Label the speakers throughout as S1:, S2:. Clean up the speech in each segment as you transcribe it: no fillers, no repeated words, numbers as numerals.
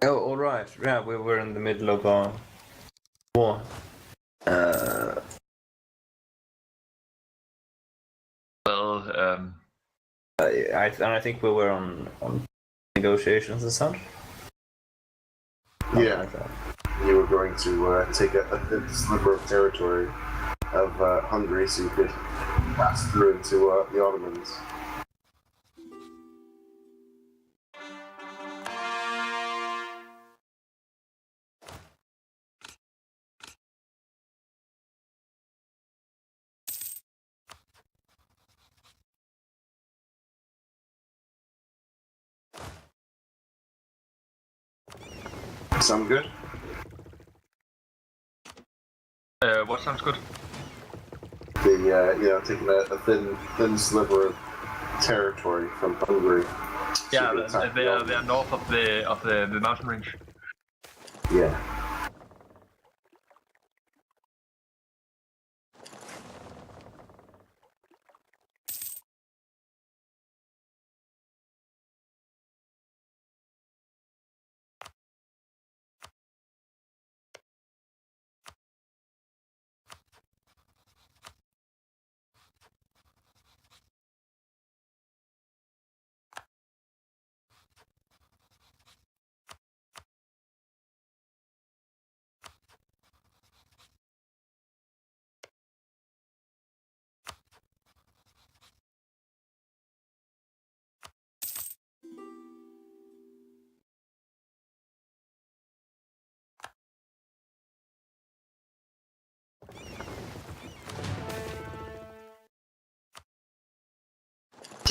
S1: Oh, all right. Yeah, we were in the middle of a war.
S2: Well,
S1: I think we were on negotiations and such.
S3: Yeah,
S1: Like that.
S3: you were going to take a thin sliver of territory of Hungary so you could pass through into the Ottomans. Sound good?
S2: what sounds good?
S3: Taking a thin sliver of territory from Hungary.
S2: Yeah, they are north of the mountain range.
S3: Yeah.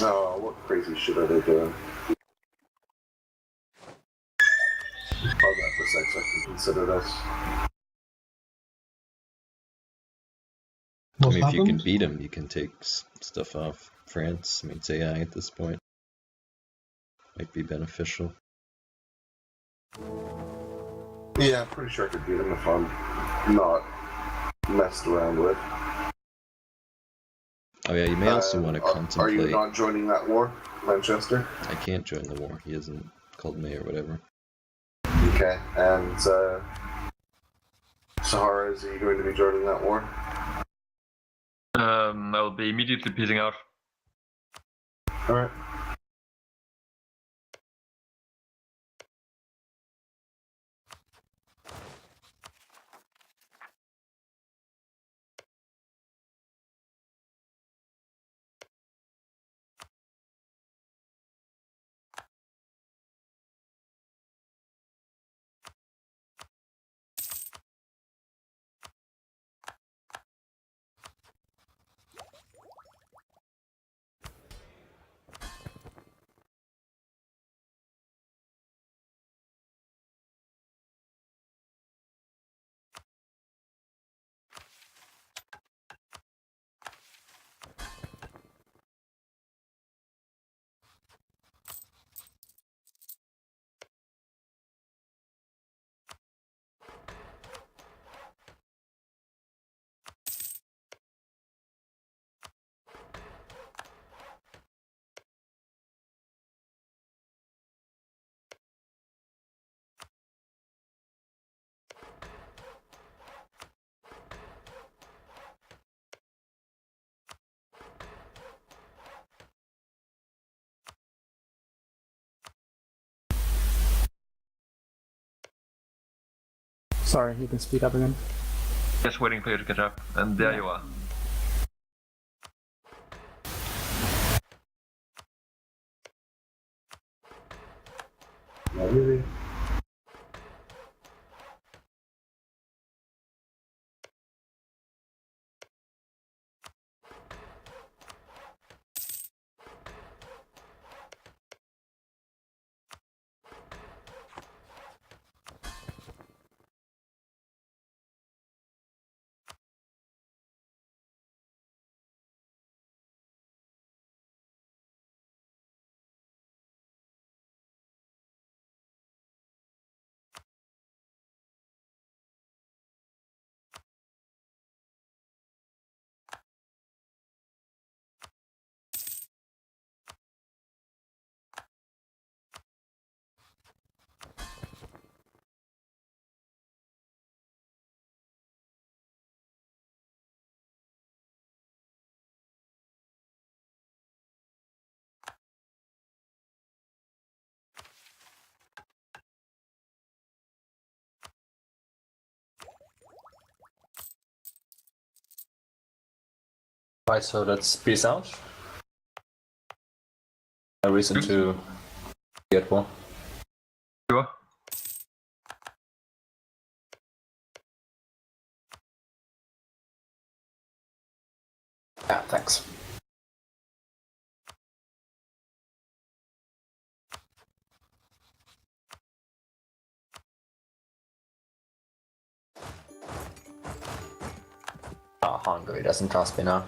S3: Oh, what crazy shit are they doing? Pause that for a sec so I can consider this.
S4: I mean, if you can beat them, you can take stuff off France. I mean, it's AI at this point. Might be beneficial.
S3: Yeah, I'm pretty sure I could beat him if I'm not messed around with.
S4: Oh yeah, you may also want to contemplate...
S3: Are you not joining that war, Manchester?
S4: I can't join the war. He hasn't called me or whatever.
S3: Okay, and Saharez, are you going to be joining that war?
S2: I'll be immediately peacing out.
S3: Alright.
S5: Sorry, you can speak up again.
S2: Just waiting for you to catch up, and there you are.
S3: Not really.
S1: Right, so let's peace out. No reason to get one.
S2: Sure.
S1: Yeah, thanks. Oh, Hungary doesn't trust me now.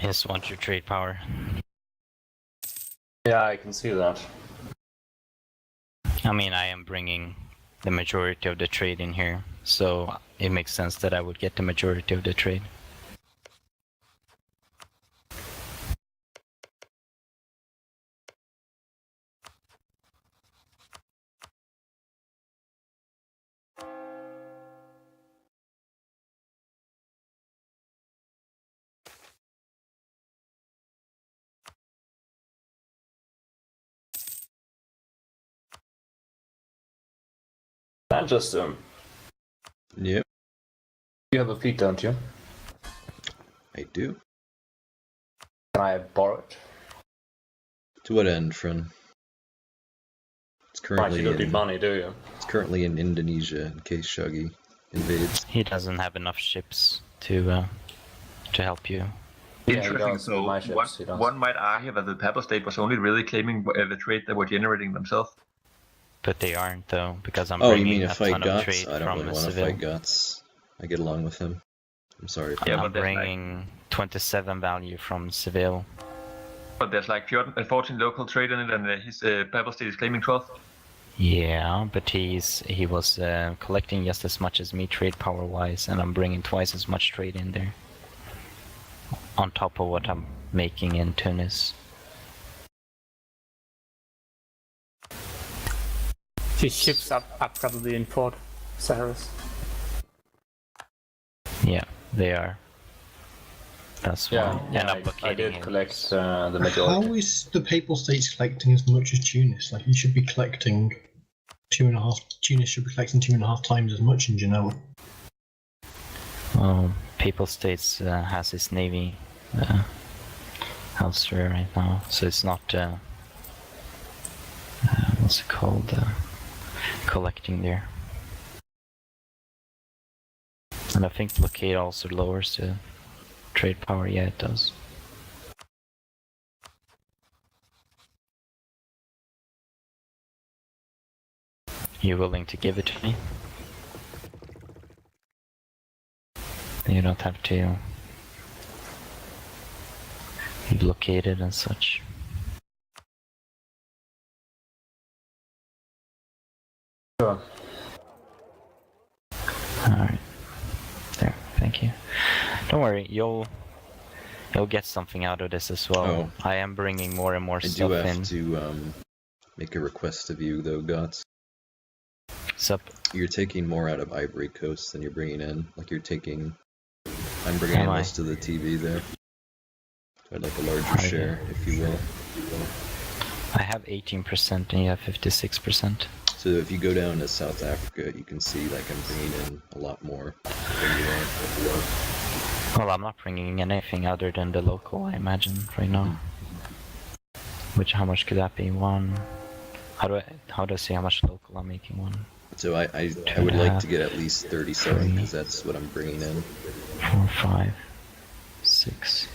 S6: I just want your trade power.
S1: Yeah, I can see that.
S6: I mean, I am bringing the majority of the trade in here, so it makes sense that I would get the majority of the trade.
S1: And just
S4: Yep,
S1: you have a fleet, don't you?
S4: I do.
S1: Can I borrow it?
S4: To what end, friend? It's
S1: Right,
S4: currently
S1: you don't need
S4: in,
S1: money, do you?
S4: it's currently in Indonesia in case Shoggy invades.
S6: He doesn't have enough ships to help you.
S1: Yeah, he
S2: Interesting.
S1: does.
S2: So
S1: My ships, he does.
S2: one might argue that the Papal State was only really claiming the trade they were generating themselves.
S6: But they aren't, though, because I'm
S4: Oh, you
S6: bringing
S4: mean
S6: a
S4: to fight
S6: ton of
S4: Gots?
S6: trade
S4: I don't
S6: from
S4: really
S6: the
S4: want to
S6: civil.
S4: fight Gots. I get along with him. I'm sorry.
S2: Yeah,
S6: I'm
S2: but there's
S6: bringing 27 value from Seville.
S2: But there's like 14 local trade in it, and his Papal State is claiming 12.
S6: Yeah, but he was collecting just as much as me trade power wise, and I'm bringing twice as much trade in there. On top of what I'm making in Tunis.
S5: His ships are probably in port, Saharez.
S6: Yeah, they are. That's why.
S1: Yeah,
S6: And I'm
S1: I
S6: blockading
S1: did
S6: him.
S1: collect the
S7: How
S1: majority.
S7: is the Papal States collecting as much as Tunis? Like, you should be collecting 2.5. Tunis should be collecting 2.5 times as much in Genoa.
S6: Well, Papal States has his navy elsewhere right now, so it's not what's it called? Collecting there. And I think blockade also lowers the trade power. Yeah, it does. You willing to give it to me? You don't have to blockade it and such.
S1: Sure.
S6: Alright. There, thank you. Don't worry, you'll get something out of this as well.
S4: Oh.
S6: I am bringing more and more
S4: I
S6: stuff
S4: do have
S6: in.
S4: to make a request of you, though, Gots.
S6: Sup?
S4: You're taking more out of Ivory Coast than you're bringing in. Like you're taking... I'm bringing in most of the TV there. So I'd like a larger share, if you will.
S6: I have 18% and you have 56%.
S4: So if you go down to South Africa, you can see like I'm bringing in a lot more than you are.
S6: Well, I'm not bringing anything other than the local, I imagine, right now. Which, how much could that be? One... How do I say how much local I'm making? One...
S4: So I would like to get at least 37 because that's what I'm bringing in.
S6: 4, 5, 6,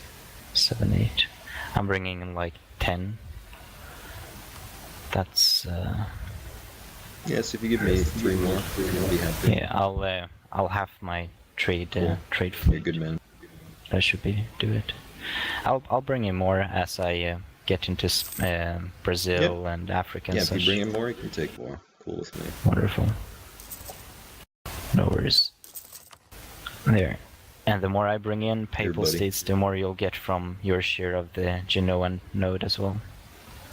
S6: 7, 8. I'm bringing in like 10. That's
S4: Yes, if you give me 3 more, I'll be happy.
S6: yeah. I'll have my trade trade
S4: You're a
S6: fleet.
S4: good man.
S6: That should do it. I'll bring in more as I get into Brazil and Africa.
S4: Yeah,
S6: and
S4: if
S6: such.
S4: you bring in more, you can take more. Cool with me.
S6: Wonderful. No worries. There. And the more I bring in Papal
S4: buddy.
S6: States, the more you'll get from your share of the Genoan node as well.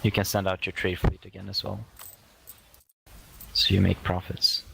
S6: You can send out your trade fleet again as well. So you make profits.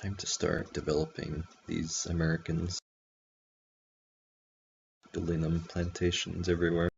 S4: Time to start developing these Americans. Building them plantations everywhere.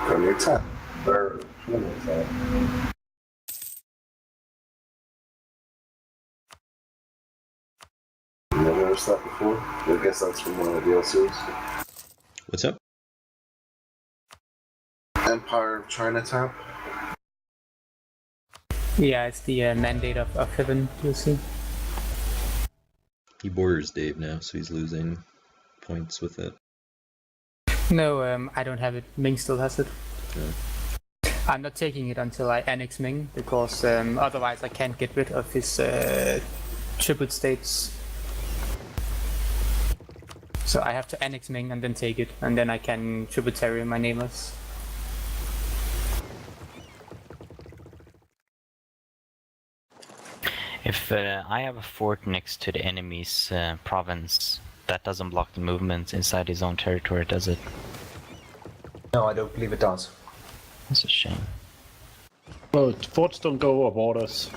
S3: Got new tap. Or, what was that? You never noticed that before? I guess that's from one of the DLCs.
S4: What's up?
S3: Empire of China tap.
S5: Yeah, it's the mandate of Heaven, you see.
S4: He borders Dave now, so he's losing points with it.
S5: No, I don't have it. Ming still has it.
S4: Yeah.
S5: I'm not taking it until I annex Ming, because otherwise I can't get rid of his tribute states. So I have to annex Ming and then take it, and then I can tributary my neighbors.
S6: If I have a fort next to the enemy's province, that doesn't block the movement inside his own territory, does it?
S1: No, I don't believe it does.
S6: That's a shame.
S8: Well, forts don't go over borders.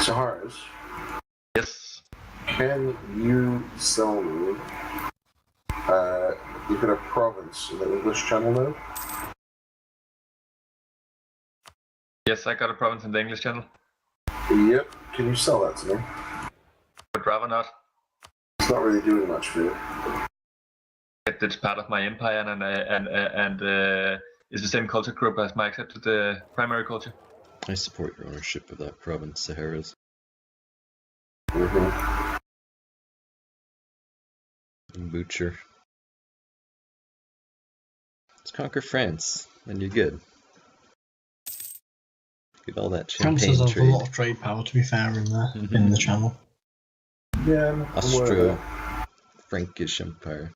S3: Saharez,
S2: Yes.
S3: can you sell me? You got a province in the English Channel now?
S2: Yes, I got a province in the English Channel.
S3: Yep. Can you sell that to me?
S2: Would rather not.
S3: It's not really doing much for you.
S2: It's part of my empire and is the same culture group as my accepted primary culture.
S4: I support your ownership of that province, Saharez.
S3: Mm-hmm.
S4: And Butcher. Let's conquer France, then you're good. Get all that
S7: France
S4: champagne
S7: does have
S4: trade.
S7: a lot of trade power, to be fair, in the channel.
S3: Yeah, I'm aware of
S4: Austro,
S3: that.
S4: Frankish Empire.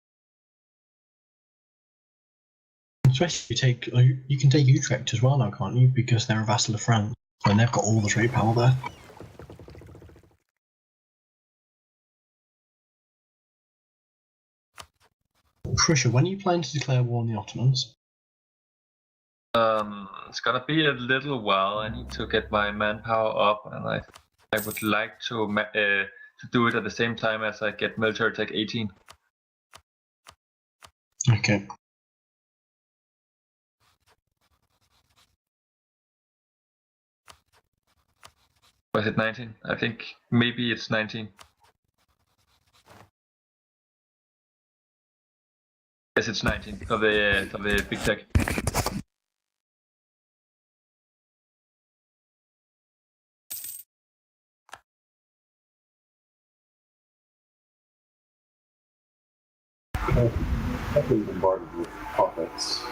S7: Especially you can take Utrecht as well now, can't you? Because they're a vassal of France, and they've got all the trade power there. Prussia, when are you planning to declare war on the Ottomans?
S2: It's gonna be a little while. I need to get my manpower up, and I would like to do it at the same time as I get military tech 18.
S7: Okay.
S2: Was it 19? I think maybe it's 19. Yes, it's 19 for the big tech.
S3: I've been bombarded with puppets.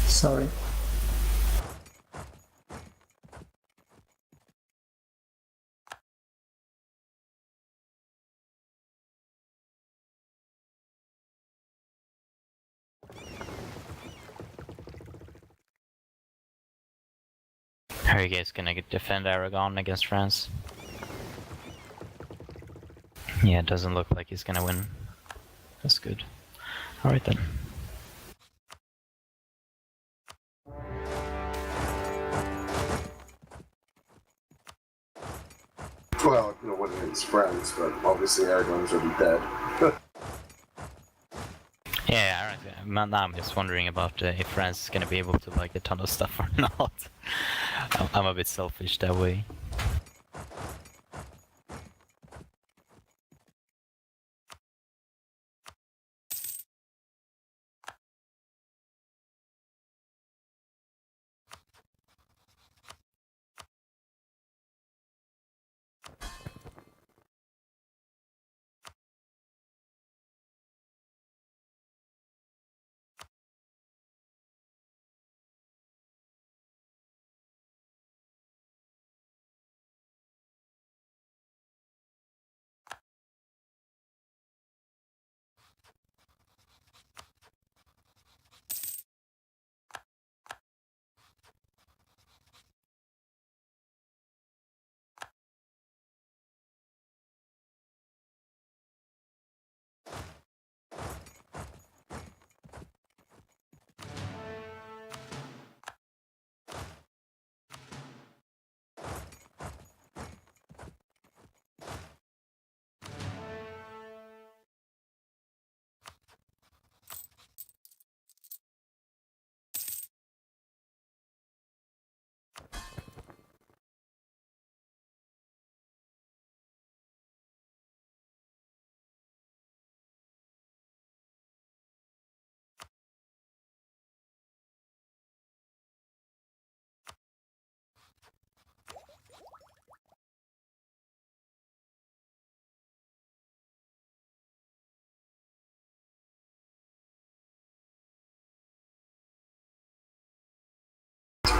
S5: Sorry.
S6: How are you guys gonna defend Aragon against France? Yeah, it doesn't look like he's gonna win. That's good. Alright then.
S3: Well, you know, what against France, but obviously Aragon's already dead.
S6: Yeah, now I'm just wondering about if France is gonna be able to like a ton of stuff or not. I'm a bit selfish that way.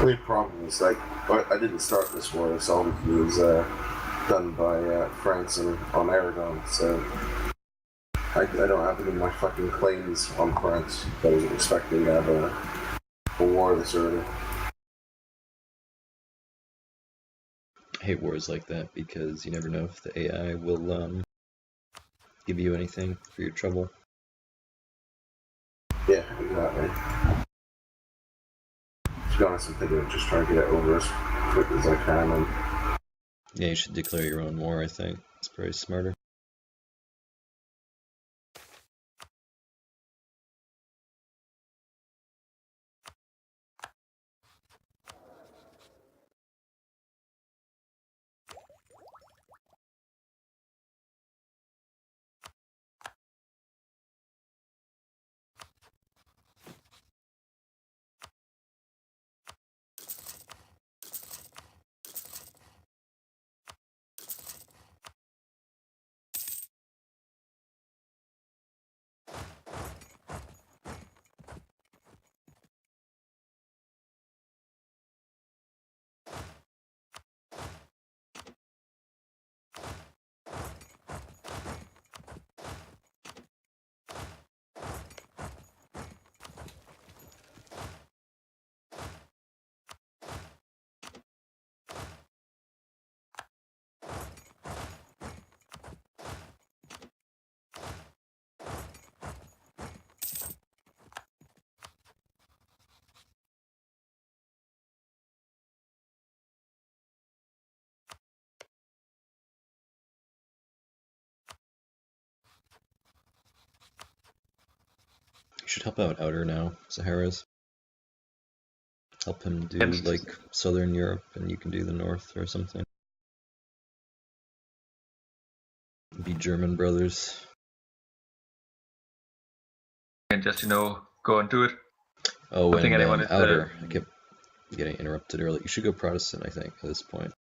S3: only problem is, like, I didn't start this war. This obviously was done by France on Aragon, so I don't have any of my fucking claims on France. I wasn't expecting to have a war this early.
S4: I hate wars like that because you never know if the AI will give you anything for your trouble.
S3: Yeah, exactly. To be honest, I'm thinking of just trying to get it over as quick as I can. And
S4: Yeah, you should declare your own war, I think. It's probably smarter. You should help out Outer now, Saharez. Help him do, like, Southern Europe, and you can do the North or something. Be German brothers.
S2: And just, go and do it.
S4: Oh,
S2: I think
S4: and
S2: anyone is
S4: Outer. I kept getting interrupted early. You should go Protestant, I think, at this point.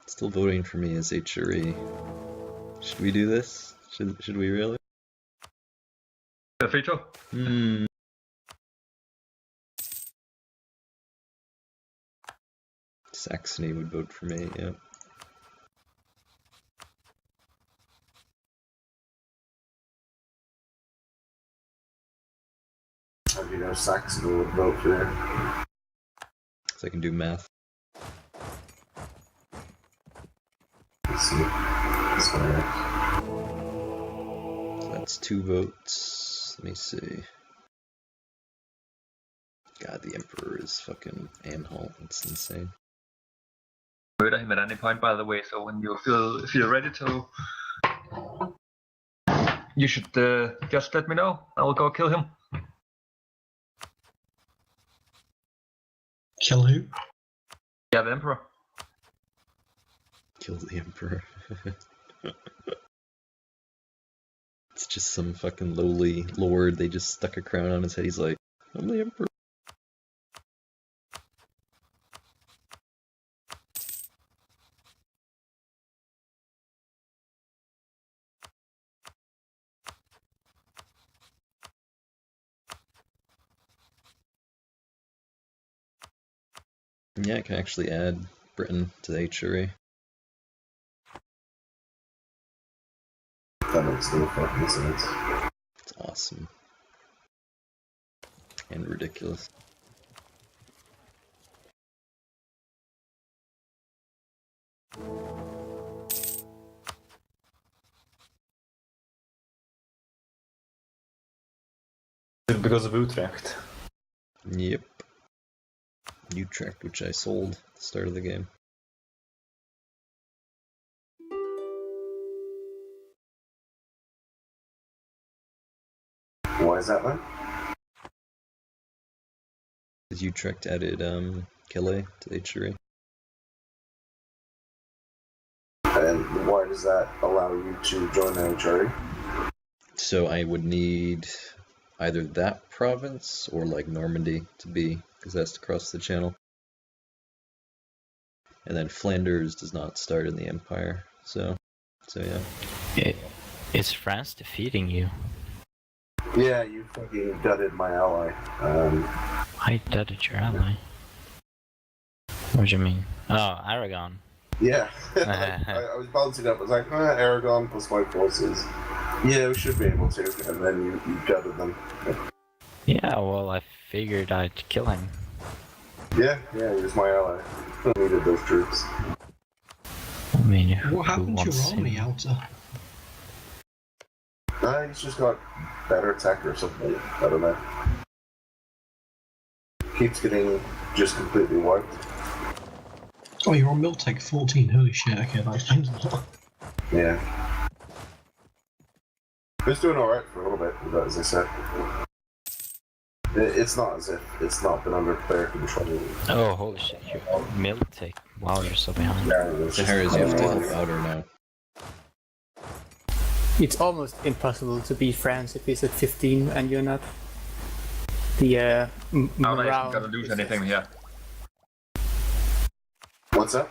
S4: Still voting for me as HRE. Should we do this? Should we really?
S2: The veto?
S4: Saxony would vote for me, yeah.
S3: how do you know Saxony would vote for you?
S4: So I can do math.
S3: Let's see. That's right.
S4: So that's 2 votes. Let me see. God, the Emperor is fucking Anhalt. It's insane.
S2: Murder him at any point, by the way, so when you feel ready to, you should just let me know. I will go kill him.
S7: Kill who?
S2: Yeah, the Emperor.
S4: Kill the Emperor. It's just some fucking lowly lord. They just stuck a crown on his head. He's like, I'm the Emperor. Yeah, I can actually add Britain to the HRE.
S3: That makes no fucking sense.
S4: It's awesome. And ridiculous.
S1: Because of Utrecht.
S4: Yep. Utrecht, which I sold at the start of the game.
S3: Why is that then?
S4: Because Utrecht added Calais to the HRE.
S3: And why does that allow you to join the HRE?
S4: So I would need either that province or like Normandy to be, because that's to cross the channel. And then Flanders does not start in the Empire, so yeah.
S6: Is France defeating you?
S3: Yeah, you fucking gutted my ally.
S6: I gutted your ally. What do you mean? Oh, Aragon.
S3: Yeah. I was balancing up. I was like, Aragon plus my forces. Yeah, we should be able to. And then you gutted them.
S6: Yeah, well, I figured I'd kill him.
S3: Yeah, he was my ally. I needed those troops.
S6: I mean,
S7: What happened to your army, Alta?
S3: He's just got better tech or something. I don't know. Keeps getting just completely wiped.
S7: Oh, you're on Miltech 14. Holy shit. Okay, that explains a lot.
S3: Yeah. He was doing alright for a little bit, but as I said. It's not as if it's not been under player control.
S6: Oh, holy shit, you're Miltech. Wow, you're so behind.
S3: Yeah, it's just-
S4: Saharez, you have to help outer now.
S5: It's almost impossible to beat France if he's at 15 and you're not. The
S2: Outer
S5: morale
S2: isn't gonna lose
S5: is-
S2: anything here.
S3: What's that?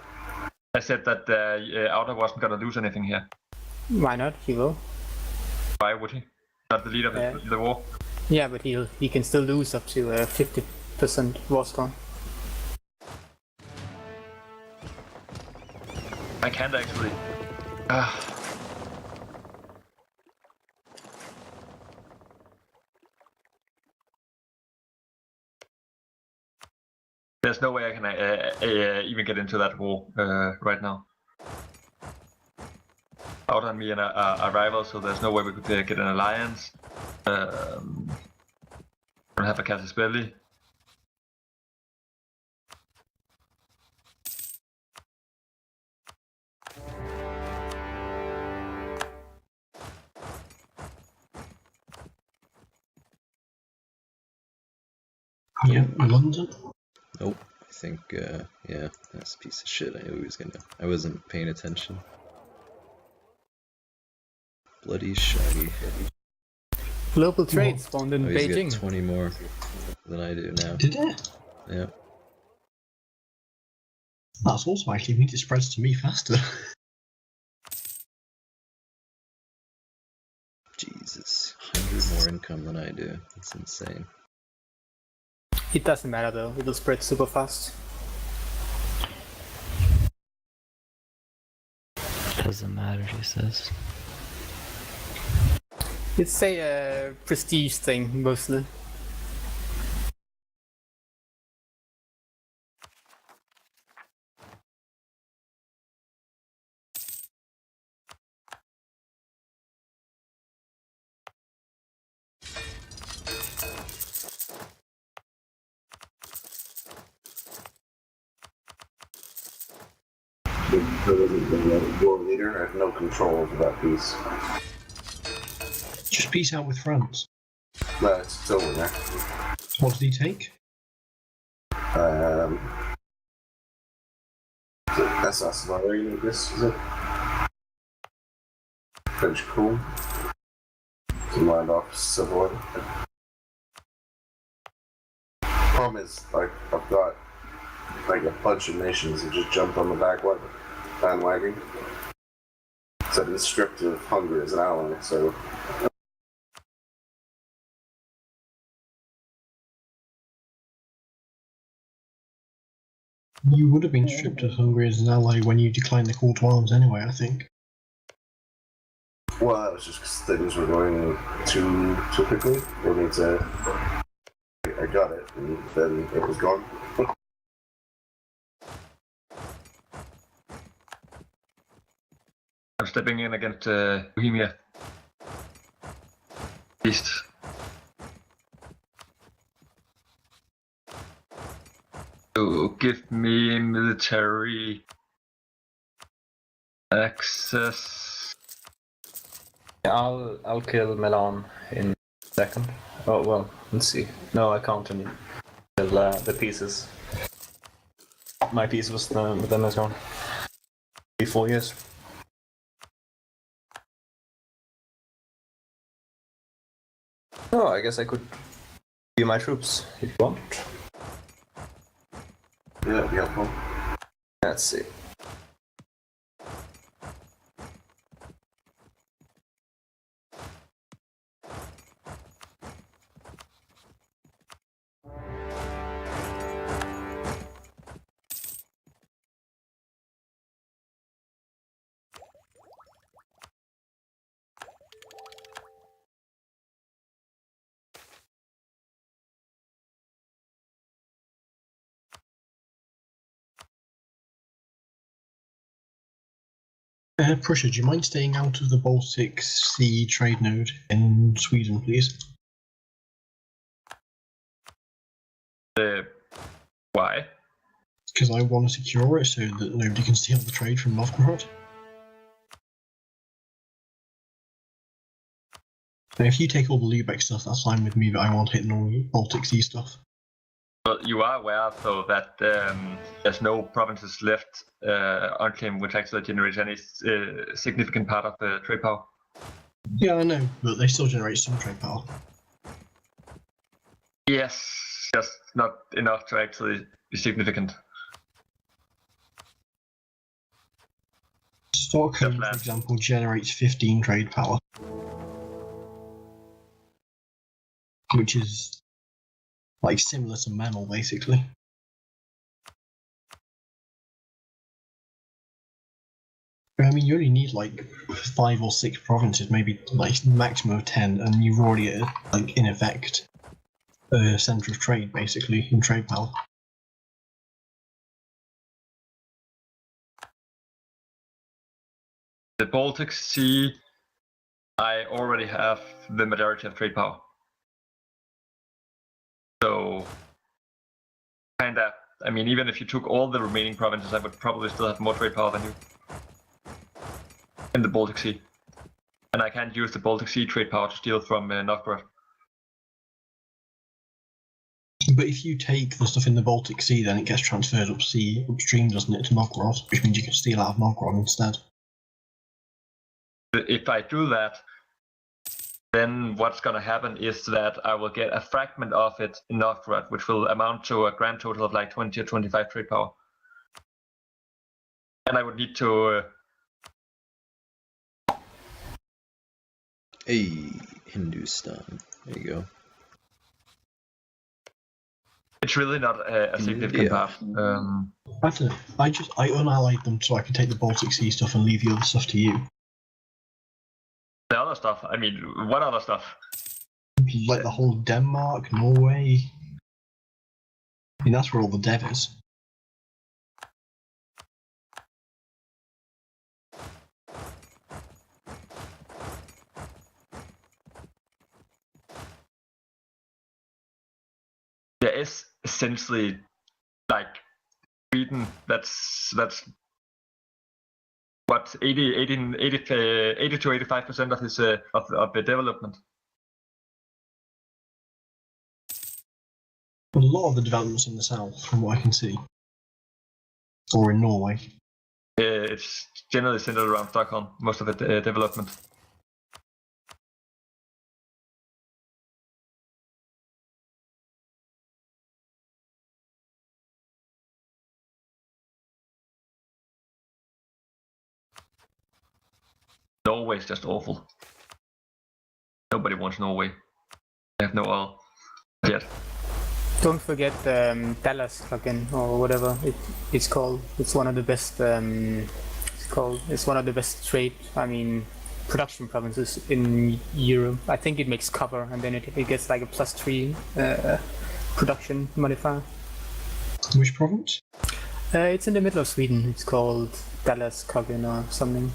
S2: I said that Outer wasn't gonna lose anything here.
S5: Why not? He will.
S2: Why would he? Not the leader of the war.
S5: Yeah, but he can still lose up to 50% war score.
S2: I can't actually. There's no way I can even get into that war right now. Out on me and a rival, so there's no way we could get an alliance. Don't have a casus belli.
S7: Yeah, London.
S4: Nope. I think, yeah, that's a piece of shit. I knew he was gonna. I wasn't paying attention. Bloody shaggy.
S5: Global trade spawned in
S4: Oh, he's
S5: Beijing.
S4: got 20 more than I do now.
S7: Did it?
S4: Yeah.
S7: That's also actually means it spreads to me faster.
S4: Jesus. 100 more income than I do. That's insane.
S5: It doesn't matter though, it'll spread super fast.
S6: Doesn't matter, he says.
S5: It's a prestige thing mostly.
S3: The war leader. I have no control over that piece.
S7: Just peace out with France.
S3: No, it's over now.
S7: What did he take?
S3: SS Lorraine, this is it. French cool. To land off Savoy. Problem is, like, I've got like a bunch of nations that just jumped on the bandwagon. So I've been stripped of Hungary as an ally, so.
S7: You would have been stripped of Hungary as an ally when you declined the call to arms anyway, I think.
S3: Well, that was just because things were going too quickly for me to. I got it, and then it was gone.
S2: I'm stepping in against Bohemia. East. give me military access.
S1: I'll kill Milan in a second. Oh well, let's see. No, I can't kill the pieces. My piece was with them as well. 4 years. Oh, I guess I could be my troops if you want.
S3: Yeah, yeah, cool.
S1: Let's see.
S7: Prussia, do you mind staying out of the Baltic Sea trade node in Sweden, please?
S2: Why?
S7: Because I want to secure it so that nobody can steal the trade from Novgorod. And if you take all the Lübeck stuff, that's fine with me, but I want hitting all Baltic Sea stuff.
S2: Well, you are aware, though, that there's no provinces left unclaimed which actually generates any significant part of the trade power.
S7: Yeah, I know, but they still generate some trade power.
S2: Yes, just not enough to actually be significant.
S7: Stockholm, for example, generates 15 trade power. Which is like similar to Memel, basically. I mean, you only need like 5 or 6 provinces, maybe like maximum of 10, and you've already like in effect a centre of trade, basically, in trade power.
S2: The Baltic Sea, I already have the majority of trade power. So, kinda, I mean, even if you took all the remaining provinces, I would probably still have more trade power than you. In the Baltic Sea. And I can't use the Baltic Sea trade power to steal from Novgorod.
S7: But if you take the stuff in the Baltic Sea, then it gets transferred upstream, doesn't it, to Novgorod, which means you can steal out of Novgorod instead.
S2: If I do that, then what's going to happen is that I will get a fragment of it in Novgorod, which will amount to a grand total of like 20 or 25 trade power. And I would need to...
S4: Hey, Hindustan. There you go.
S2: It's really not a significant part.
S7: I don't know. I unallied them so I can take the Baltic Sea stuff and leave the other stuff to you.
S2: The other stuff, I mean, what other stuff?
S7: Like the whole Denmark, Norway. I mean, that's where all the dev is.
S2: There is essentially like Sweden. That's what 80 to 85% of his of the development.
S7: A lot of the developments in the south, from what I can see, or in Norway.
S2: It's generally centered around Stockholm. Most of the development. Norway is just awful. Nobody wants Norway. They have no oil yet.
S5: Don't forget Dallas plugin or whatever it's called. It's one of the best. It's one of the best trade. I mean, production provinces in Europe. I think it makes cover, and then it gets like a +3 production modifier.
S7: Which province?
S5: It's in the middle of Sweden. It's called Dallas plugin or something.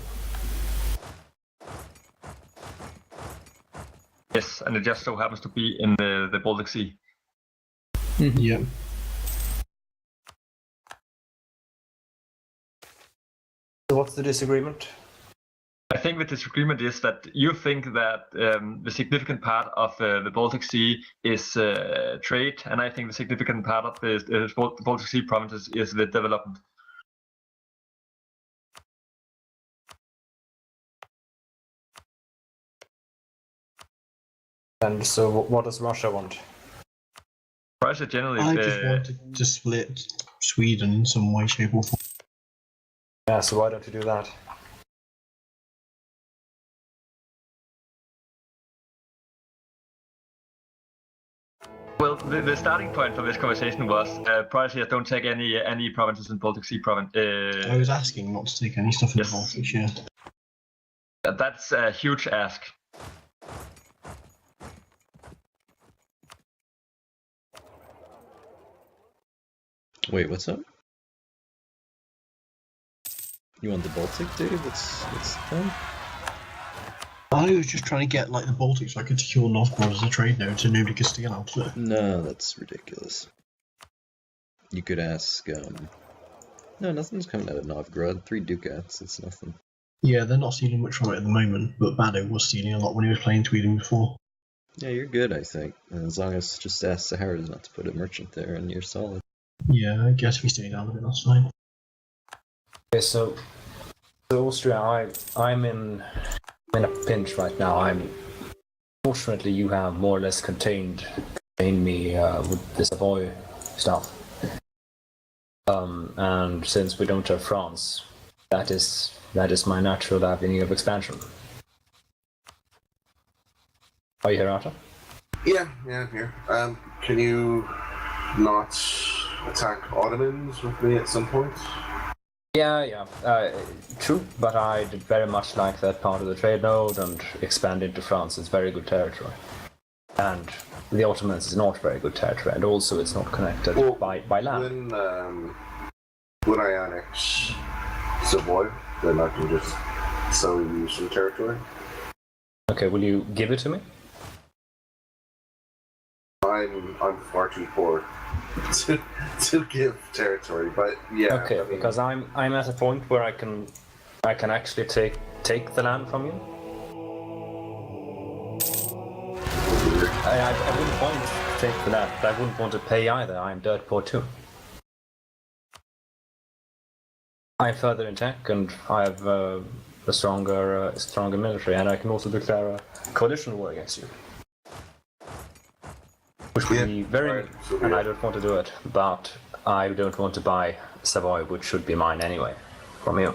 S2: Yes, and it just so happens to be in the Baltic Sea.
S7: Yeah.
S1: So what's the disagreement?
S2: I think the disagreement is that you think that the significant part of the Baltic Sea is trade, and I think the significant part of the Baltic Sea provinces is the development.
S1: And so what does Russia want?
S2: Russia generally.
S7: I just wanted to split Sweden in some way, shape, or form.
S1: Yeah, so why don't you do that?
S2: Well, the starting point for this conversation was Prussia don't take any provinces in Baltic Sea province.
S7: I was asking not to take any stuff in
S2: Yes.
S7: the Baltics, yeah.
S2: That's a huge ask.
S4: Wait, what's up? You want the Baltic, Dave? What's the plan?
S7: I was just trying to get like the Baltics so I could secure Novgorod as a trade node so nobody could steal out of it.
S4: No, that's ridiculous. You could ask, no, nothing's coming out of Novgorod. 3 ducats, it's nothing.
S7: Yeah, they're not stealing much from it at the moment, but Bado was stealing a lot when he was playing Sweden before.
S4: Yeah, you're good, I think. And as long as just ask Saharez not to put a merchant there and you're solid.
S7: Yeah, I guess if we stay down a bit, that's fine.
S1: Okay, so Austria, I'm in a pinch right now. Fortunately, you have more or less contained me with the Savoy stuff. And since we don't have France, that is my natural avenue of expansion. Are you here, Arta?
S3: Yeah, I'm here. Can you not attack Ottomans with me at some point?
S1: Yeah. True, but I did very much like that part of the trade node, and expand into France is very good territory. And the Ottomans is not very good territory, and also it's not connected by land.
S3: When I annex Savoy, then I can just sell you some territory.
S1: Okay, will you give it to me?
S3: I'm far too poor to give territory, but yeah.
S1: Okay,
S3: I mean,
S1: because I'm at a point where I can actually take the land from you. I wouldn't want to take the land, but I wouldn't want to pay either. I'm dirt poor too. I'm further in tech, and I have a stronger military, and I can also declare a coalition war against you. Which would be very, and I don't want to do it, but I don't want to buy Savoy, which should be mine anyway, from you.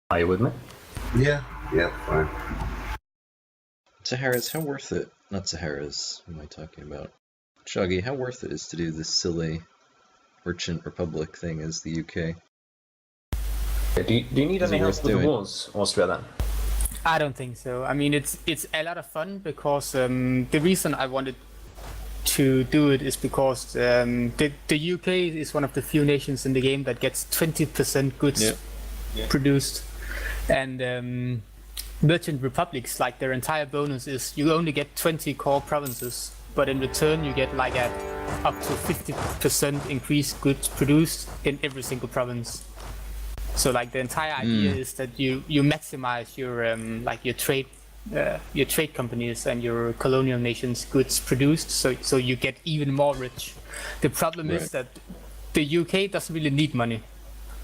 S1: Are you with me?
S3: Yeah, fine.
S4: Saharez, how worth it? Not Saharez, who am I talking about? Shoggy, how worth it is to do this silly merchant republic thing as the UK?
S1: Okay, do you need any help with the wars, Austria, then?
S5: I don't think so. I mean, it's a lot of fun because the reason I wanted to do it is because the UK is one of the few nations in the game that gets 20% goods produced, and merchant republics, like their entire bonus is you only get 20 core provinces, but in return you get like up to 50% increased goods produced in every single province. So like the entire idea is that you maximize your trade companies and your colonial nations' goods produced, so you get even more rich. The problem is that the UK doesn't really need money,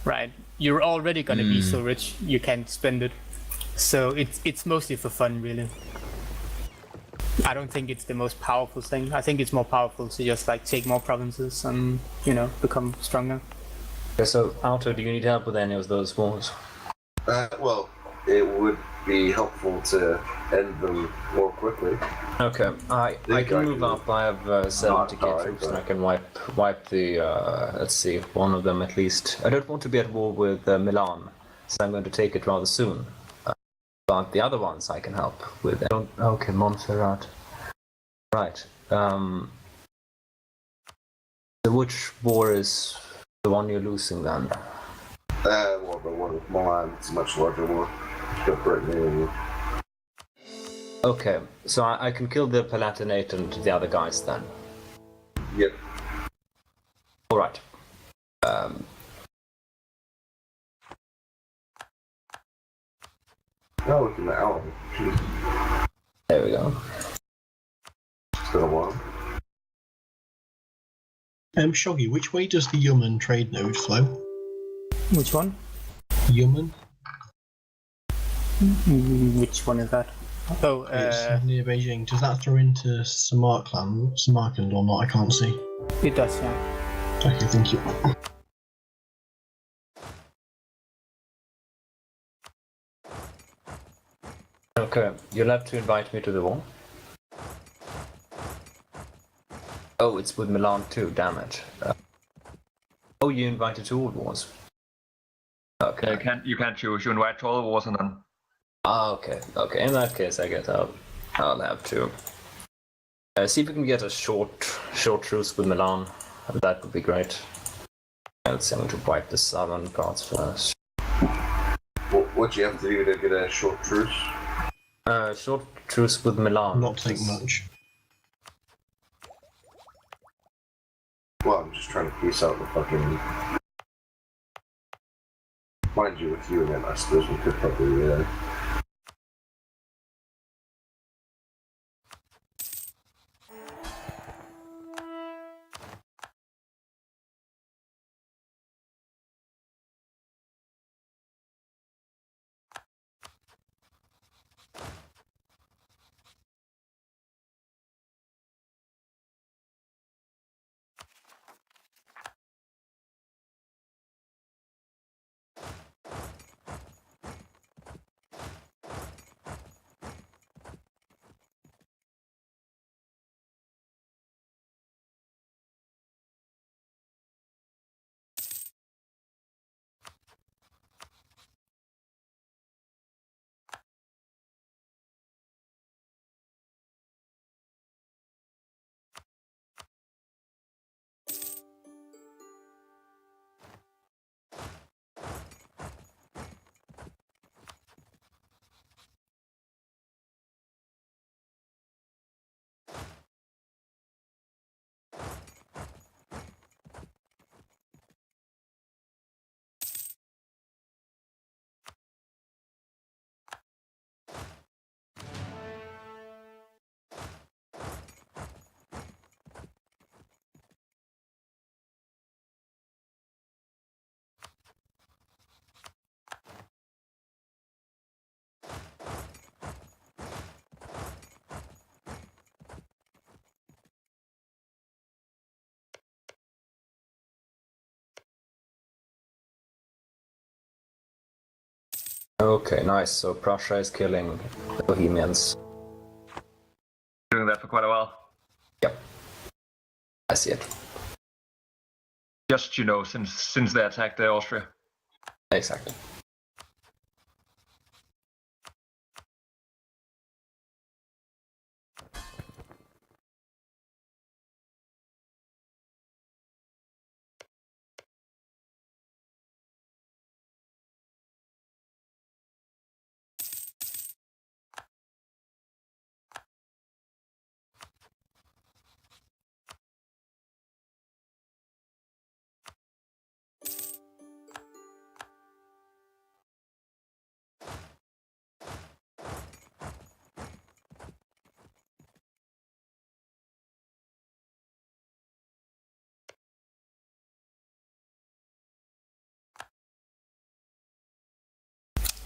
S5: right? You're already gonna be so rich you can't spend it. So it's mostly for fun, really. I don't think it's the most powerful thing. I think it's more powerful to just like take more provinces and become stronger.
S1: Okay, so Alto, do you need help with any of those wars?
S3: Well, it would be helpful to end them more quickly.
S1: Okay, I can move up. I have 70 troops, and I can wipe the. Let's see, one of them at least. I don't want to be at war with Milan, so I'm going to take it rather soon. But the other ones I can help with. Okay, Montserrat. Right. So which war is the one you're losing then?
S3: Well, the one with Milan is a much larger war. Got Brittany and...
S1: Okay, so I can kill the Palatinate and the other guys then?
S3: Yep.
S1: Alright.
S3: Oh, look at the owl. Jeez.
S1: There we go.
S3: It's been a while.
S7: Shoggy, which way does the Yuman trade node flow?
S5: Which one?
S7: Yuman?
S5: Which one is that? Oh,
S7: It's near Beijing. Does that throw into Samarkand or not? I can't see.
S5: it does, yeah.
S7: Okay, thank you.
S1: Okay, you'll have to invite me to the war. Oh, it's with Milan too, damn it. Oh, you invited to all wars? Okay.
S2: You can't choose. You invite to all the wars and then.
S1: Ah, okay. Okay, in that case, I guess I'll have to. See if we can get a short truce with Milan. That would be great. Let's see, I'm going to wipe the southern parts first.
S3: What do you have to do to get a short truce?
S1: Short truce with Milan.
S7: Not take much.
S3: Well, I'm just trying to piece out the fucking... Mind you, with you again, I suppose we could probably...
S1: Okay, nice. So Prussia is killing the Bohemians.
S2: Doing that for quite a while.
S1: Yep. I see it.
S2: Just, since they attacked Austria.
S1: Exactly.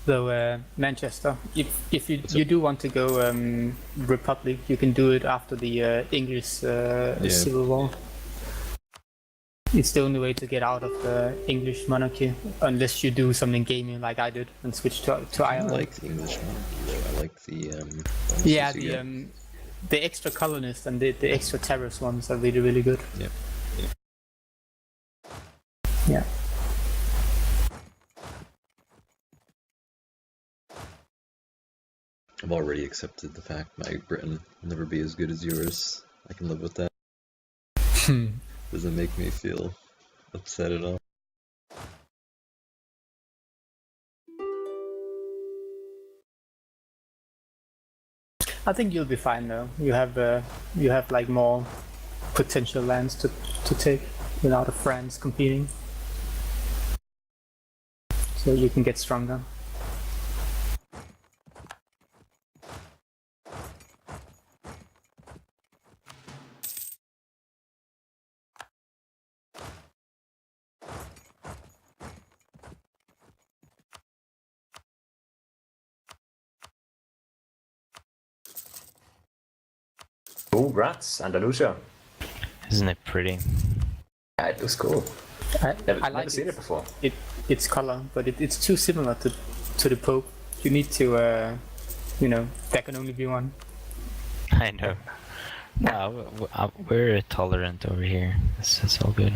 S5: So Manchester, if you do want to go Republic, you can do it after the English Civil War. It's the only way to get out of the English monarchy, unless you do something gaming like I did and switch to Ireland.
S4: I like the English monarchy though. I like the
S5: yeah, the extra colonists and the extra terrorist ones are really good.
S4: Yep.
S5: Yeah.
S4: I've already accepted the fact my Britain will never be as good as yours. I can live with that. Doesn't make me feel upset at all.
S5: I think you'll be fine though. You have like more potential lands to take without a France competing, so you can get stronger.
S1: Oh, rats, Andalusia.
S6: Isn't it pretty?
S1: Yeah, it looks cool.
S5: I
S1: Never
S5: like
S1: seen it before.
S5: its color, but it's too similar to the Pope. You need to, there can only be one.
S6: I know. No, we're tolerant over here. It's all good.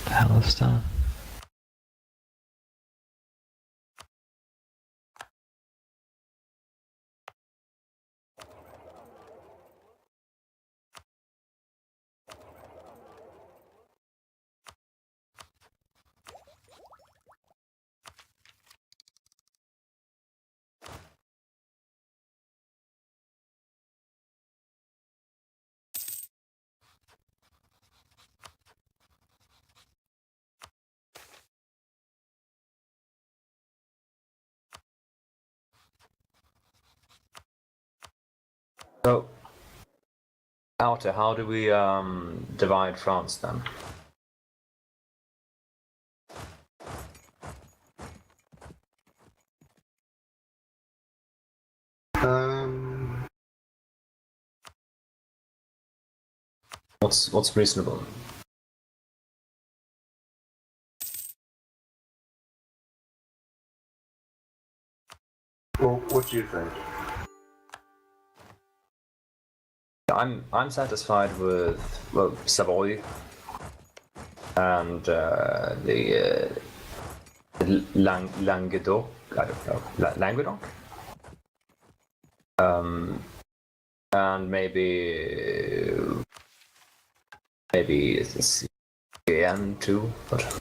S6: The hell is that?
S1: So, Outer, how do we divide France then? What's reasonable?
S3: Well, what do you think?
S1: I'm satisfied with Savoy and the Languedoc. I don't know, Languedoc. And maybe it's Guyenne too, but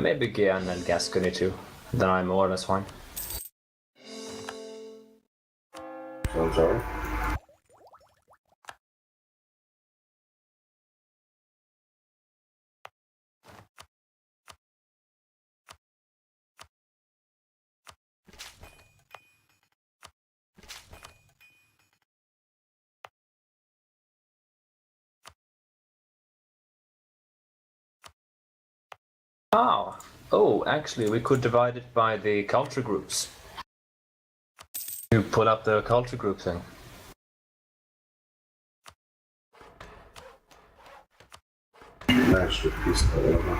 S1: maybe Guyenne and Gascony too. Then I'm more or less fine.
S3: I'm sorry.
S1: Oh, actually, we could divide it by the culture groups. You pull up the culture group thing.
S3: Extra piece of whatever.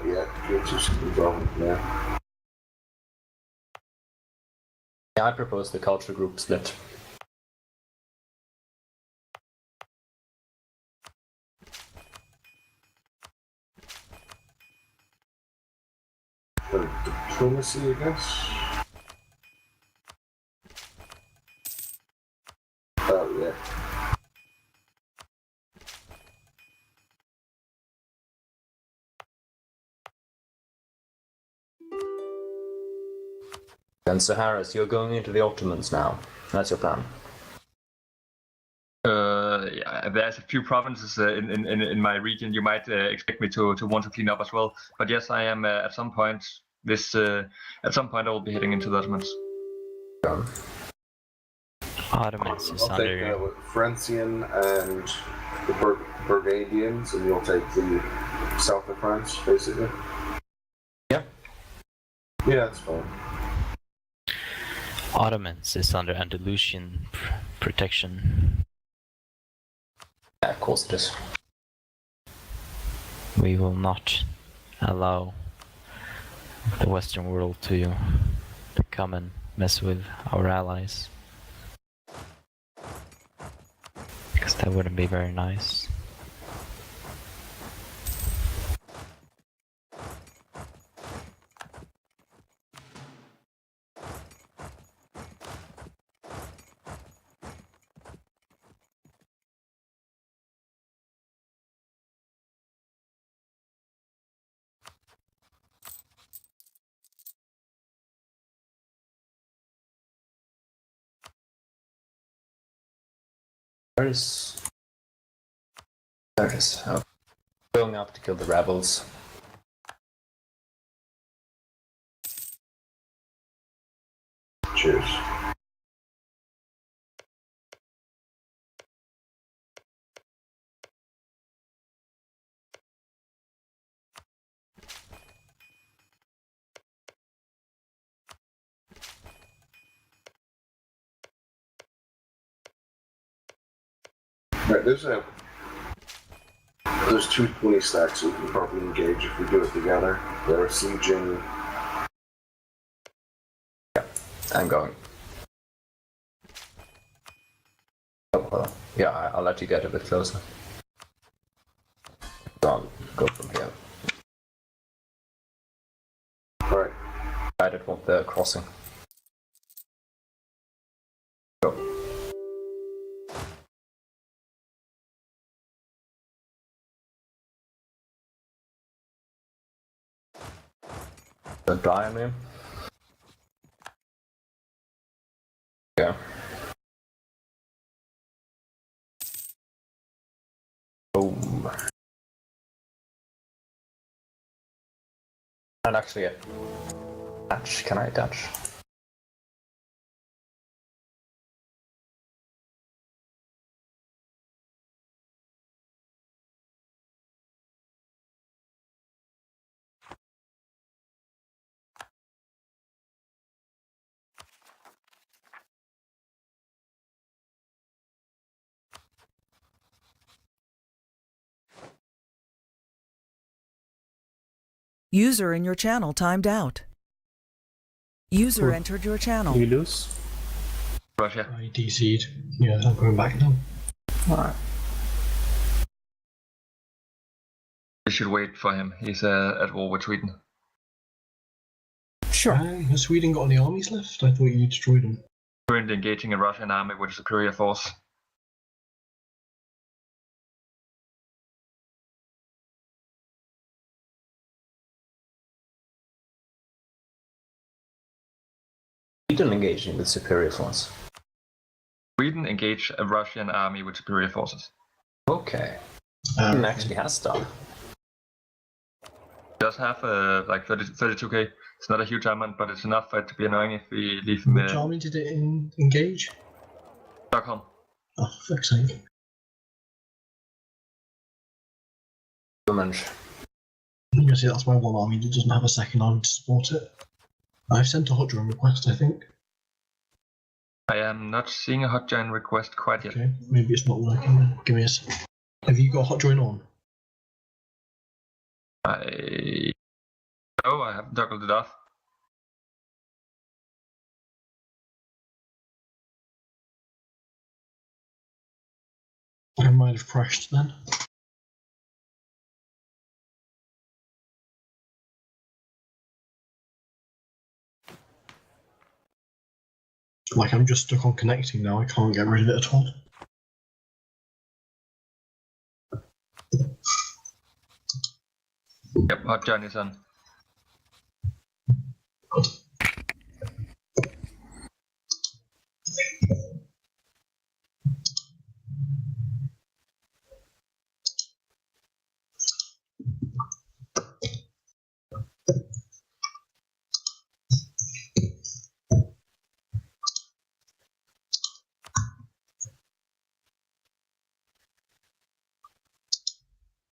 S3: Yeah, you're just wrong now.
S1: Yeah, I propose the culture group split.
S3: But diplomacy, I guess. Oh yeah.
S1: And Saharez, you're going into the Ottomans now. That's your plan.
S2: Yeah, there's a few provinces in my region you might expect me to want to clean up as well. But yes, I am at some point. At some point I will be heading into the Ottomans.
S6: Ottomans is
S3: I'll take
S6: under.
S3: Francian and the Burgundians, and you'll take the south of France, basically.
S1: Yeah.
S3: Yeah, that's fine.
S6: Ottomans is under Andalusian protection.
S1: Yeah, of course it is.
S6: We will not allow the Western world to come and mess with our allies. Because that wouldn't be very nice.
S1: There it is. Oh. Going up to kill the rebels.
S3: Cheers. Right, there's 220 stacks we can probably engage if we do it together. They're sieging.
S1: Yeah, I'm going. Oh, well, yeah, I'll let you get a bit closer. So I'll go from here.
S3: Right.
S1: Guided from the crossing. Go. The diamond. Yeah. Boom. And actually, attach. Can I attach?
S9: User in your channel timed out. User
S5: Cool.
S9: entered your channel.
S5: You lose.
S2: Russia.
S7: I DC'd. Yeah, I'm going back now.
S5: Alright.
S2: We should wait for him. He's at war with Sweden.
S5: Sure.
S7: Has Sweden got any armies left? I thought you destroyed them.
S2: Currently engaging a Russian army with a superior force.
S1: Sweden engaging with superior force.
S2: Sweden engaged a Russian army with superior forces.
S1: Okay. Sweden actually has stuff.
S2: Does have like 32k. It's not a huge amount, but it's enough for it to be annoying if we leave him
S7: Which army did it engage?
S2: Stockholm.
S7: Oh, for fuck's sake.
S1: Humans.
S7: You can see that's my one army that doesn't have a second army to support it. I've sent a hot drone request, I think.
S2: I am not seeing a hotline request quite yet.
S7: Okay, maybe it's not working then. Give me a sec. Have you got hot drone on?
S2: I haven't toggled it off.
S7: I might have crashed then. Like, I'm just stuck on connecting now, I can't get rid of it at all.
S2: Yep, hotline is on.